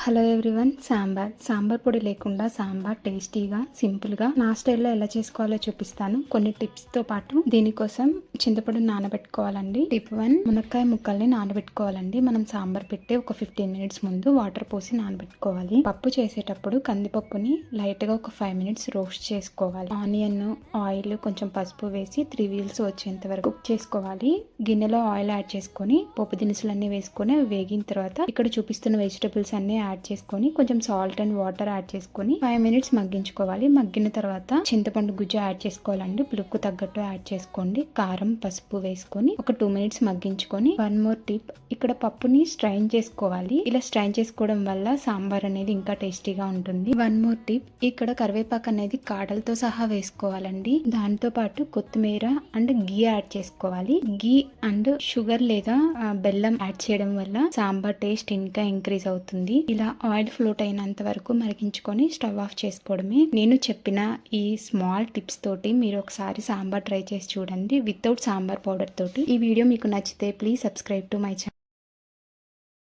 Hello everyone. Sambar పొడి లేకుండా సాంబార్ టేస్టీగా సింపుల్గా నా స్టైల్లో ఎలా చేసుకోవాలో చూపిస్తాను కొన్ని టిప్స్తో పాటు. దీనికోసం చింతపండుని నానబెట్టుకోవాలండి. టిప్ 1, మునక్కాయ ముక్కల్ని నానబెట్టుకోవాలండి. మనం సాంబార్ పెట్టి ఒక 15 మినిట్స్ ముందు వాటర్ పోసి నానబెట్టుకోవాలి. పప్పు చేసేటప్పుడు కందిపప్పుని లైట్గా ఒక 5 మినిట్స్ రోస్ట్ చేసుకోవాలి. ఆనియన్, ఆయిల్, కొంచెం పసుపు వేసి 3 వీల్స్ వచ్చేంత వరకు కుక్ చేసుకోవాలి. గిన్నెలో ఆయిల్ యాడ్ చేసుకొని పోపు దినుసులన్నీ వేసుకొని వేగిన తర్వాత ఇక్కడ చూపిస్తున్న వెజిటబుల్స్ అన్ని యాడ్ చేసుకొని కొంచెం సాల్ట్ అండ్ వాటర్ యాడ్ చేసుకొని 5 మినిట్స్ మగ్గించుకోవాలి. మగ్గిన తర్వాత చింతపండు గుజ్జు యాడ్ చేసుకోవాలండి. పులుపుకు తగ్గట్టు యాడ్ చేసుకోండి. కారం, పసుపు వేసుకొని ఒక 2 మినిట్స్ మగ్గించుకొని 1 మోర్ టిప్, ఇక్కడ పప్పుని స్ట్రైన్ చేసుకోవాలి. ఇలా స్ట్రైన్ చేసుకోవడం వల్ల సాంబార్ అనేది ఇంకా టేస్టీగా ఉంటుంది. 1 మోర్ టిప్, ఇక్కడ కరివేపాకు అనేది కాడలతో సహా వేసుకోవాలండి. దాంతో పాటు కొత్తిమీర అండ్ గీ యాడ్ చేసుకోవాలి. గీ అండ్ షుగర్ లేదా బెల్లం యాడ్ చేయడం వల్ల సాంబార్ టేస్ట్ ఇంకా ఇంక్రీజ్ అవుతుంది. ఇలా ఆయిల్ ఫ్లోట్ అయినంత వరకు మరిగించుకొని స్టవ్ ఆఫ్ చేసుకోవడమే. నేను చెప్పిన ఈ స్మాల్ టిప్స్ తోటి మీరు ఒకసారి సాంబార్ ట్రై చేసి చూడండి వితౌట్ సాంబార్ పౌడర్ తోటి. ఈ వీడియో మీకు నచ్చితే please subscribe to my channel.